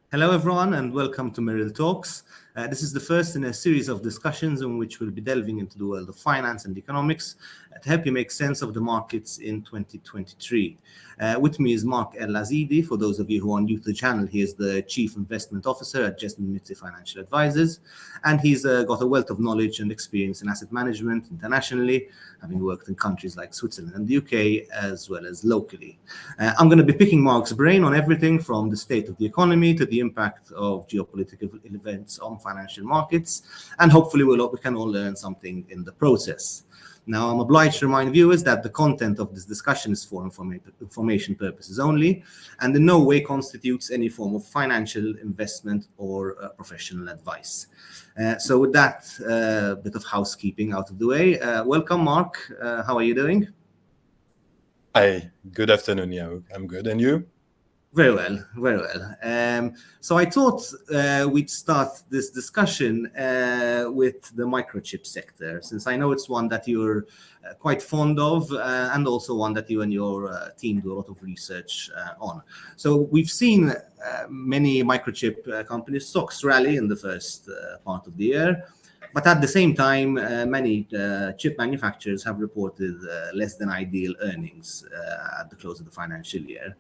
Hello, everyone, and welcome to Merrill Talks. This is the first in a series of discussions in which we'll be delving into the world of finance and economics to help you make sense of the markets in 2023. With me is Marc Ellazidi. For those of you who are new to the channel, he is the Chief Investment Officer at Jesmond Mizzi Financial Advisors, and he's got a wealth of knowledge and experience in asset management internationally, having worked in countries like Switzerland and the UK, as well as locally. I'm going to be picking Marc's brain on everything from the state of the economy to the impact of geopolitical events on financial markets, and hopefully we can all learn something in the process. Now, I'm obliged to remind viewers that the content of this discussion is for information purposes only, and in no way constitutes any form of financial investment or professional advice. So with that bit of housekeeping out of the way, welcome, Marc. How are you doing? Hi, good afternoon. Yeah, I'm good. And you? Very well, very well. So I thought we'd start this discussion with the microchip sector, since I know it's one that you're quite fond of and also one that you and your team do a lot of research on. So we've seen many microchip companies' stocks rally in the first part of the year. But at the same time, many chip manufacturers have reported less than ideal earnings at the close of the financial year.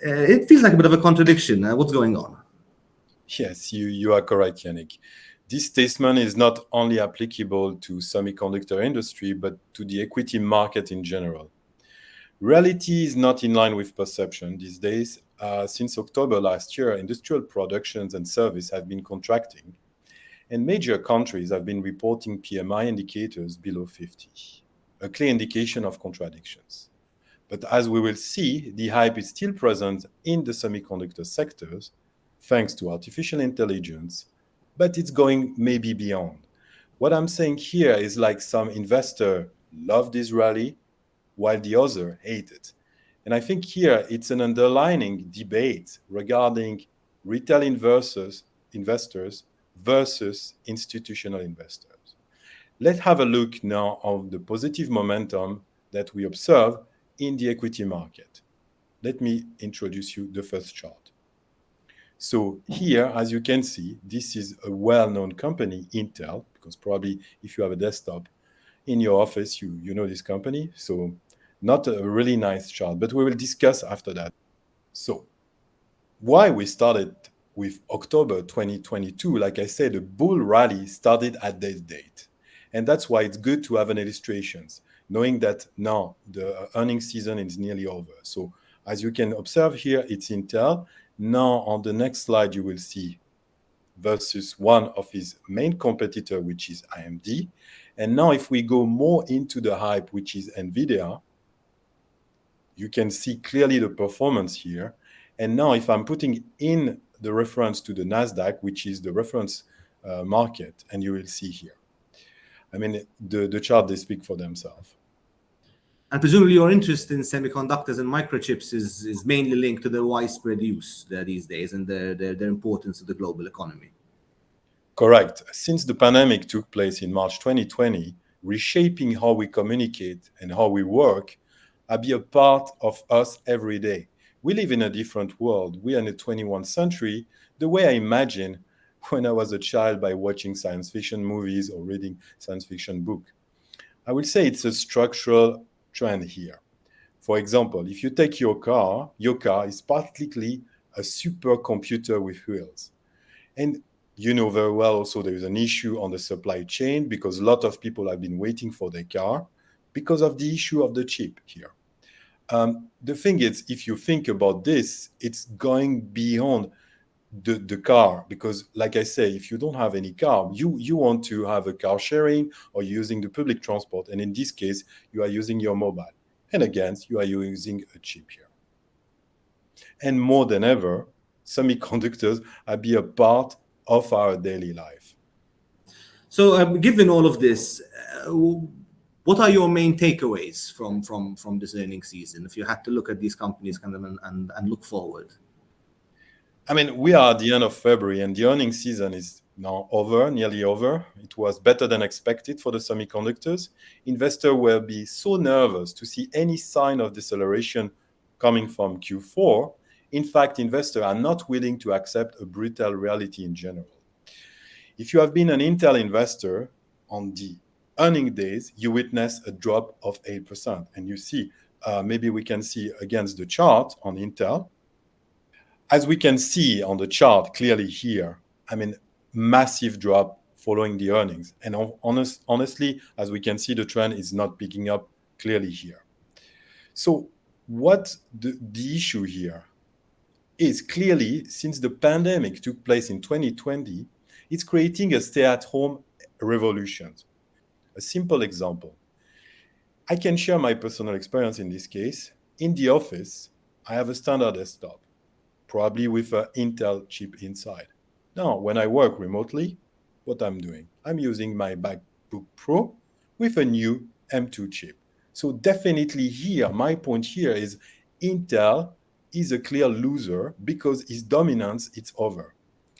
It feels like a bit of a contradiction. What's going on? Yes, you are correct, Yannick. This statement is not only applicable to semiconductor industry, but to the equity market in general. Reality is not in line with perception these days. Since October last year, industrial productions and service have been contracting, and major countries have been reporting PMI indicators below 50, a clear indication of contradictions. But as we will see, the hype is still present in the semiconductor sectors, thanks to artificial intelligence, but it's going maybe beyond. What I'm saying here is like some investor love this rally, while the other hate it. And I think here it's an underlying debate regarding retail investors versus institutional investors. Let's have a look now on the positive momentum that we observe in the equity market. Let me introduce you the first chart. So here, as you can see, this is a well-known company, Intel, because probably if you have a desktop in your office, you know this company. So not a really nice chart, but we will discuss after that. So why we started with October 2022, like I said, the bull rally started at this date. And that's why it's good to have an illustrations, knowing that now the earnings season is nearly over. So as you can observe here, it's Intel. Now on the next slide, you will see versus one of his main competitor, which is AMD. And now if we go more into the hype, which is NVIDIA, you can see clearly the performance here. And now if I'm putting in the reference to the NASDAQ, which is the reference market, and you will see here. I mean, the chart, they speak for themselves. And presumably your interest in semiconductors and microchips is mainly linked to the widespread use these days and their importance to the global economy. Correct. Since the pandemic took place in March 2020, reshaping how we communicate and how we work are be a part of us every day. We live in a different world. We are in the 21st century, the way I imagine when I was a child by watching science fiction movies or reading science fiction book. I will say it's a structural trend here. For example, if you take your car is practically a supercomputer with wheels. And you know very well also there is an issue on the supply chain because a lot of people have been waiting for their car because of the issue of the chip here. The thing is, if you think about this, it's going beyond the car, because like I say, if you don't have any car, you want to have a car sharing or using the public transport, and in this case you are using your mobile, and again you are using a chip here. And more than ever, semiconductors are be a part of our daily life. So given all of this, what are your main takeaways from this earnings season if you had to look at these companies kind of and look forward? I mean, we are at the end of February and the earnings season is now over, nearly over. It was better than expected for the semiconductors. Investors will be so nervous to see any sign of deceleration coming from Q4. In fact, investors are not willing to accept a brutal reality in general. If you have been an Intel investor on the earning days, you witness a drop of 8%. And you see, maybe we can see against the chart on Intel. As we can see on the chart clearly here, massive drop following the earnings. And honestly, as we can see, the trend is not picking up clearly here. So what the issue here is clearly, since the pandemic took place in 2020, it's creating a stay-at-home revolution. A simple example. I can share my personal experience in this case. In the office, I have a standard desktop, probably with an Intel chip inside. Now, when I work remotely, what I'm doing? I'm using my MacBook Pro with a new M2 chip. So definitely here, my point here is Intel is a clear loser because its dominance is over.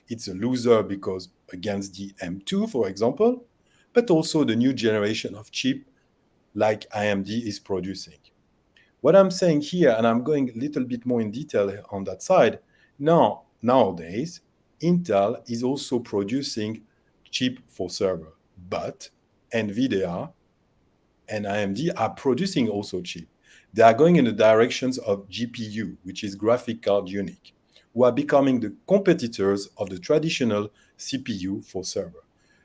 It's a loser because against the M2, for example, but also the new generation of chip like AMD is producing. What I'm saying here, and I'm going a little bit more in detail on that side, nowadays, Intel is also producing chip for server, but NVIDIA and AMD are producing also chip. They are going in the directions of GPU, which is graphic card unique, who are becoming the competitors of the traditional CPU for server.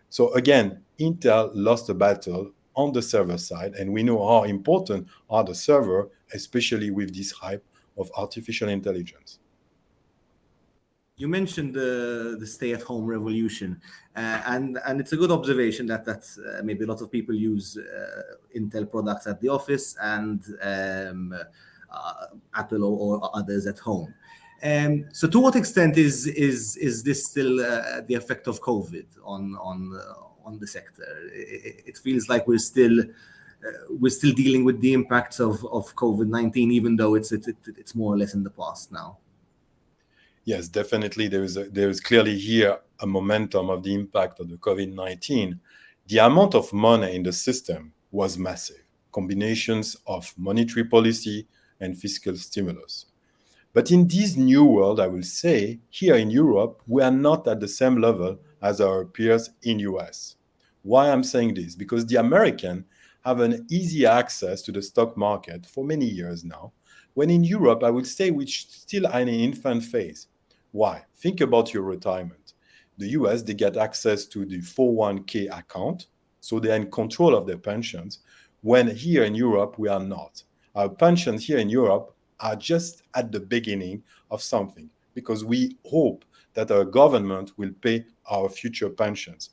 So again, Intel lost a battle on the server side, and we know how important are the server, especially with this hype of artificial intelligence. You mentioned the stay-at-home revolution, and it's a good observation that maybe a lot of people use Intel products at the office and Apple or others at home. So, to what extent is this still the effect of COVID on the sector? It feels like we're still dealing with the impacts of COVID-19, even though it's more or less in the past now. Yes, definitely. There is clearly here a momentum of the impact of the COVID-19. The amount of money in the system was massive, combinations of monetary policy and fiscal stimulus. But in this new world, I will say, here in Europe, we are not at the same level as our peers in US. Why I'm saying this? Because the Americans have an easy access to the stock market for many years now, when in Europe, I would say we still are in an infant phase. Why? Think about your retirement. The US, they get access to the 401k account, so they're in control of their pensions, when here in Europe, we are not. Our pensions here in Europe are just at the beginning of something, because we hope that our government will pay our future pensions.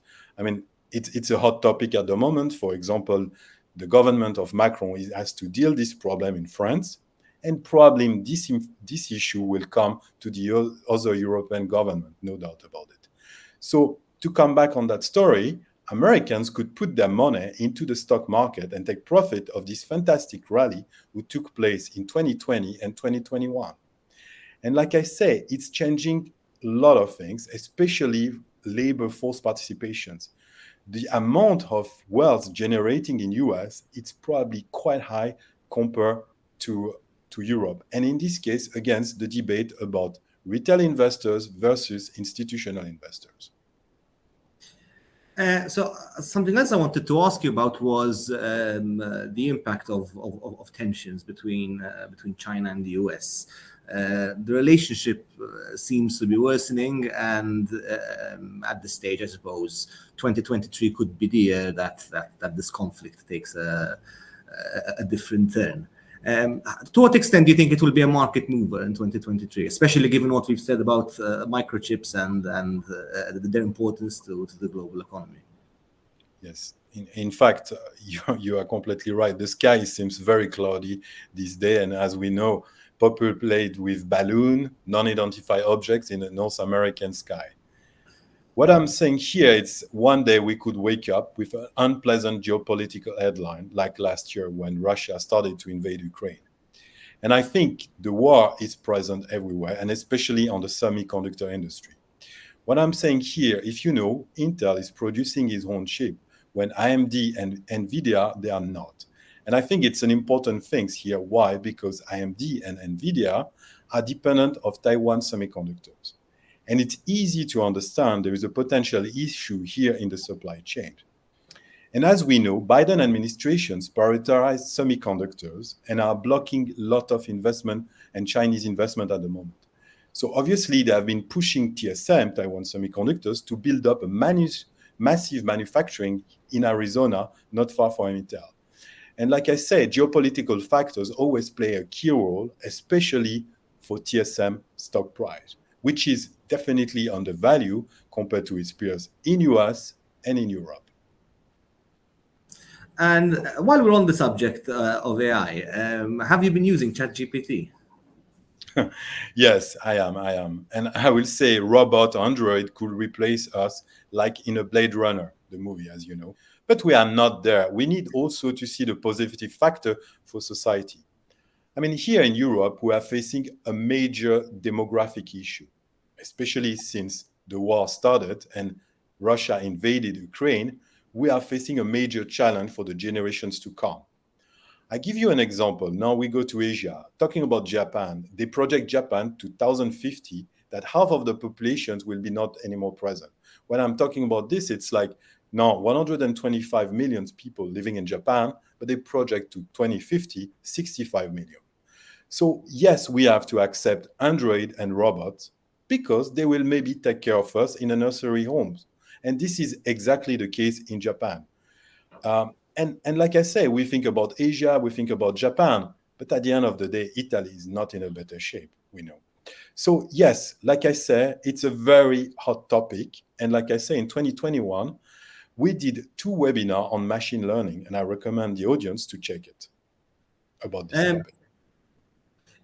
It's a hot topic at the moment. For example, the government of Macron has to deal with this problem in France, and probably this issue will come to the other European government, no doubt about it. So to come back on that story, Americans could put their money into the stock market and take profit of this fantastic rally which took place in 2020 and 2021. And like I say, it's changing a lot of things, especially labor force participations. The amount of wealth generating in US, it's probably quite high compared to Europe. And in this case, against the debate about retail investors versus institutional investors. So something else I wanted to ask you about was the impact of tensions between China and the US. The relationship seems to be worsening, and at this stage, I suppose 2023 could be the year that this conflict takes a different turn. To what extent do you think it will be a market mover in 2023, especially given what we've said about microchips and their importance to the global economy? Yes, in fact, you are completely right. The sky seems very cloudy this day, and as we know, populated with balloon, non-identified objects in the North American sky. What I'm saying here is one day we could wake up with an unpleasant geopolitical headline like last year when Russia started to invade Ukraine. And I think the war is present everywhere, and especially on the semiconductor industry. What I'm saying here, if you know, Intel is producing its own chip when AMD and NVIDIA, they are not. And I think it's an important thing here. Why? Because AMD and NVIDIA are dependent of Taiwan semiconductors. And it's easy to understand there is a potential issue here in the supply chain. And as we know, Biden administrations prioritize semiconductors and are blocking a lot of investment and Chinese investment at the moment. So obviously, they have been pushing TSM, Taiwan Semiconductors, to build up a massive manufacturing in Arizona, not far from Intel. And like I said, geopolitical factors always play a key role, especially for TSM stock price, which is definitely undervalued compared to its peers in US and in Europe. And while we're on the subject of AI, have you been using ChatGPT? Yes, I am. And I will say robot Android could replace us like in a Blade Runner, the movie, as you know. But we are not there. We need also to see the positive factor for society. I mean, here in Europe, we are facing a major demographic issue, especially since the war started and Russia invaded Ukraine. We are facing a major challenge for the generations to come. I give you an example. Now we go to Asia. Talking about Japan, they project Japan to 2050 that half of the populations will be not anymore present. When I'm talking about this, it's like now 125 million people living in Japan, but they project to 2050, 65 million. So yes, we have to accept Android and robots because they will maybe take care of us in a nursery homes. And this is exactly the case in Japan. And like I say, we think about Asia, we think about Japan, but at the end of the day, Italy is not in a better shape, we know. So yes, like I say, it's a very hot topic. And like I say, in 2021, we did 2 webinars on machine learning, and I recommend the audience to check it about this topic.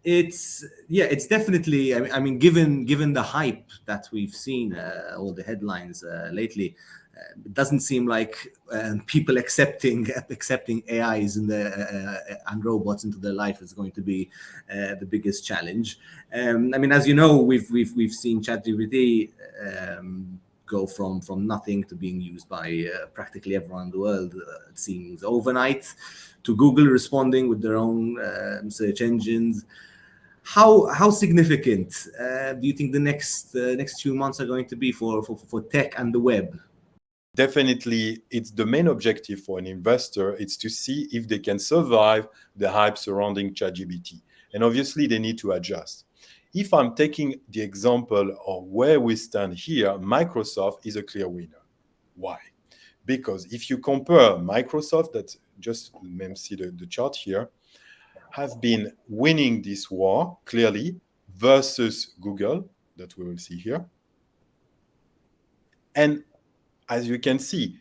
It's definitely. I mean, given the hype that we've seen, all the headlines lately, it doesn't seem like people accepting AIs and robots into their life is going to be the biggest challenge. I mean, as you know, we've seen ChatGPT go from nothing to being used by practically everyone in the world. It seems overnight, to Google responding with their own search engines. How significant do you think the next few months are going to be for tech and the web? Definitely, it's the main objective for an investor. It's to see if they can survive the hype surrounding ChatGPT. And obviously, they need to adjust. If I'm taking the example of where we stand here, Microsoft is a clear winner. Why? Because if you compare Microsoft, that just let me see the chart here, have been winning this war clearly versus Google, that we will see here. And as you can see,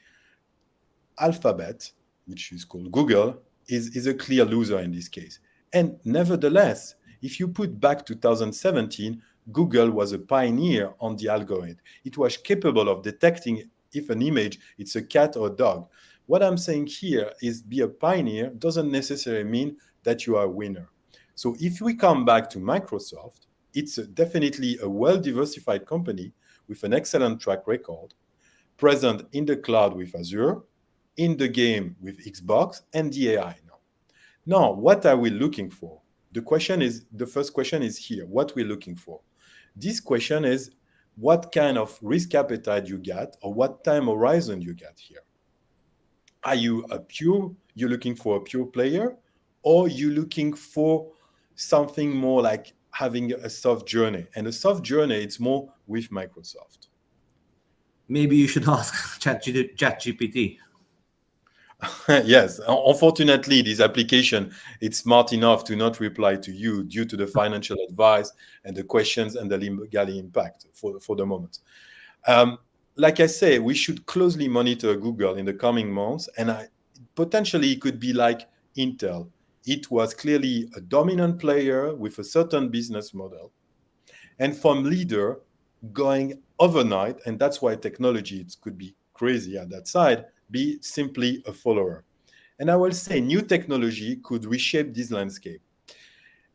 Alphabet, which is called Google, is a clear loser in this case. And nevertheless, if you put back 2017, Google was a pioneer on the algorithm. It was capable of detecting if an image, it's a cat or a dog. What I'm saying here is be a pioneer doesn't necessarily mean that you are a winner. So if we come back to Microsoft, it's definitely a well-diversified company with an excellent track record, present in the cloud with Azure, in the game with Xbox, and the AI now. Now, what are we looking for? The first question is here, what we're looking for. This question is, what kind of risk appetite you get, or what time horizon you get here? Are you you're looking for a pure player, or you looking for something more like having a soft journey? And a soft journey, it's more with Microsoft. Maybe you should ask ChatGPT. Yes, unfortunately, this application, it's smart enough to not reply to you due to the financial advice and the questions and the legal impact for the moment. Like I say, we should closely monitor Google in the coming months, and potentially it could be like Intel. It was clearly a dominant player with a certain business model, and from leader going overnight, and that's why technology, it could be crazy at that side, be simply a follower. And I will say new technology could reshape this landscape.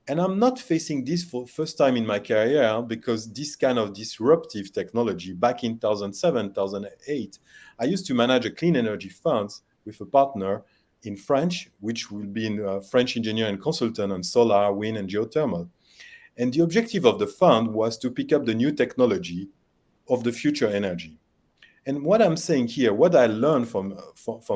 And I'm not facing this for the first time in my career, because this kind of disruptive technology back in 2007, 2008, I used to manage a clean energy fund with a partner in French, which will be in French engineer and consultant on solar, wind, and geothermal. And the objective of the fund was to pick up the new technology of the future energy. And what I'm saying here, what I learned from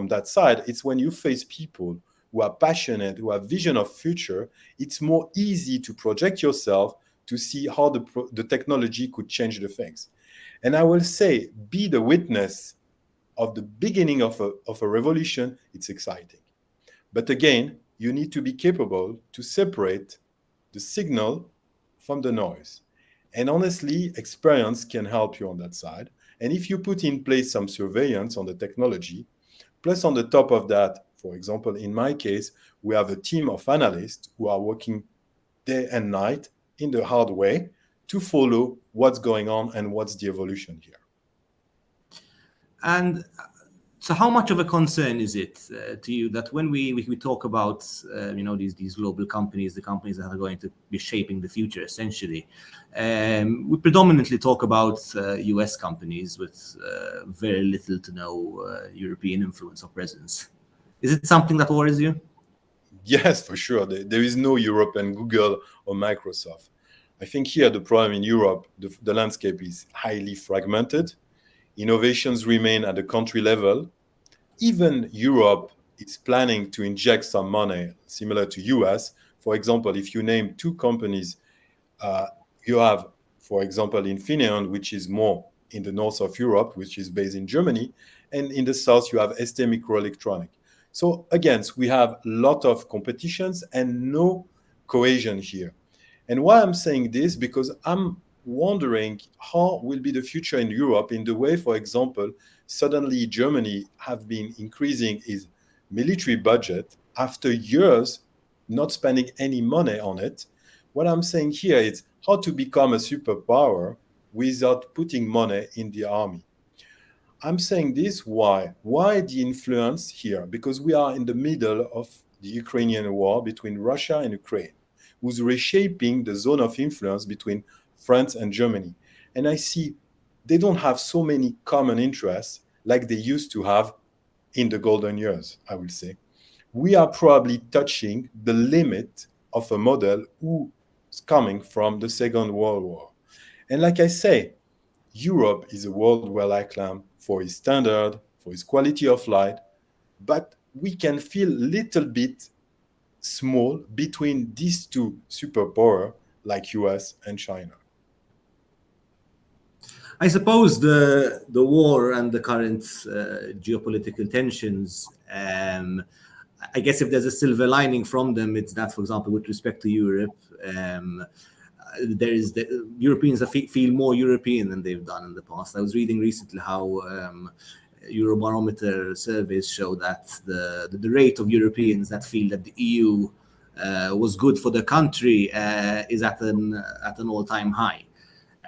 that side, it's when you face people who are passionate, who have vision of future, it's more easy to project yourself to see how the technology could change the things. And I will say, be the witness of the beginning of a revolution. It's exciting. But again, you need to be capable to separate the signal from the noise. And honestly, experience can help you on that side. And if you put in place some surveillance on the technology, plus on the top of that, for example, in my case, we have a team of analysts who are working day and night in the hard way to follow what's going on and what's the evolution here. And so how much of a concern is it to you that when we talk about these global companies, the companies that are going to be shaping the future essentially, we predominantly talk about US companies with very little to no European influence or presence. Is it something that worries you? Yes, for sure. There is no European Google or Microsoft. I think here the problem in Europe, the landscape is highly fragmented. Innovations remain at the country level. Even Europe is planning to inject some money similar to US. For example, if you name two companies, you have, for example, Infineon, which is more in the north of Europe, which is based in Germany, and in the south you have ST Microelectronic. So again, we have a lot of competitions and no cohesion here. And why I'm saying this, because I'm wondering how will be the future in Europe in the way, for example, suddenly Germany have been increasing its military budget after years not spending any money on it. What I'm saying here is how to become a superpower without putting money in the army. I'm saying this, why? Why the influence here? Because we are in the middle of the Ukrainian war between Russia and Ukraine, who's reshaping the zone of influence between France and Germany. And I see they don't have so many common interests like they used to have in the golden years, I will say. We are probably touching the limit of a model who's coming from the Second World War. And like I say, Europe is a world well acclaimed for its standard, for its quality of life, but we can feel a little bit small between these two superpowers like US and China. I suppose the war and the current geopolitical tensions, I guess if there's a silver lining from them, it's that, for example, with respect to Europe, Europeans feel more European than they've done in the past. I was reading recently how Eurobarometer surveys show that the rate of Europeans that feel that the EU was good for the country is at an all-time high.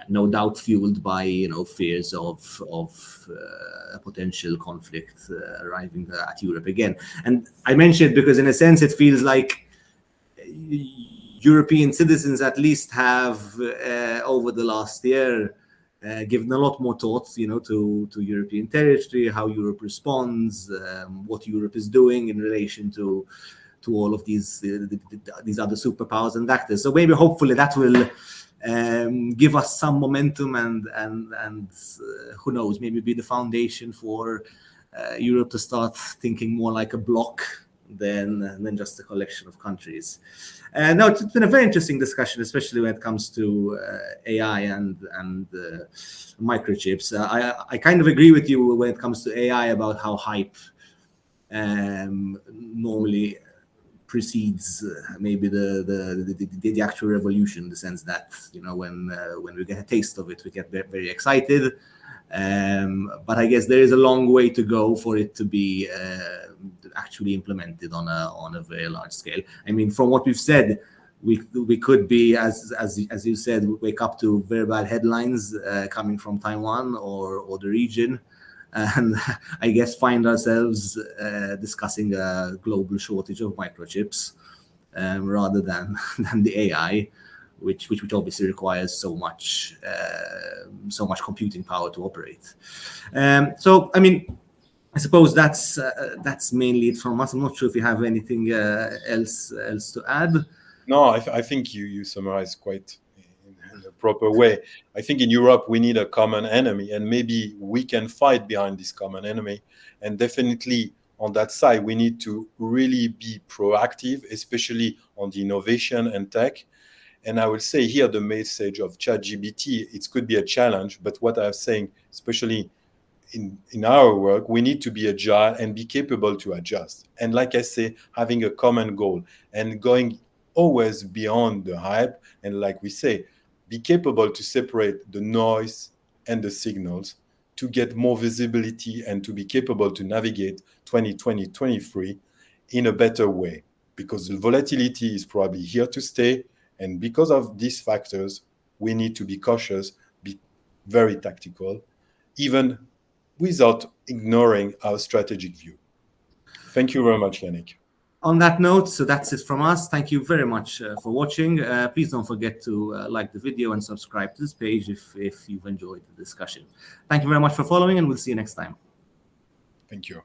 No doubt fueled by fears of a potential conflict arriving at Europe again. And I mention it because in a sense it feels like European citizens at least have over the last year given a lot more thought to European territory, how Europe responds, what Europe is doing in relation to all of these other superpowers and actors. So maybe hopefully that will give us some momentum and who knows, maybe be the foundation for Europe to start thinking more like a bloc than just a collection of countries. No, it's been a very interesting discussion, especially when it comes to AI and microchips. I kind of agree with you when it comes to AI about how hype normally precedes maybe the actual revolution, in the sense that when we get a taste of it, we get very excited. But I guess there is a long way to go for it to be actually implemented on a very large scale. I mean, from what we've said, we could be, as you said, wake up to very bad headlines coming from Taiwan or the region, and I guess find ourselves discussing a global shortage of microchips rather than the AI, which obviously requires so much computing power to operate. So I mean, I suppose that's mainly it from us. I'm not sure if you have anything else to add. No, I think you summarized quite in a proper way. I think in Europe we need a common enemy, and maybe we can fight behind this common enemy. And definitely on that side, we need to really be proactive, especially on the innovation and tech. And I will say here the message of ChatGPT, it could be a challenge, but what I'm saying, especially in our work, we need to be agile and be capable to adjust. And like I say, having a common goal and going always beyond the hype. And like we say, be capable to separate the noise and the signals to get more visibility and to be capable to navigate 2020, 2023 in a better way. Because the volatility is probably here to stay. And because of these factors, we need to be cautious, be very tactical, even without ignoring our strategic view. Thank you very much, Yannick. On that note, so that's it from us. Thank you very much for watching. Please don't forget to like the video and subscribe to this page if you've enjoyed the discussion. Thank you very much for following, and we'll see you next time. Thank you.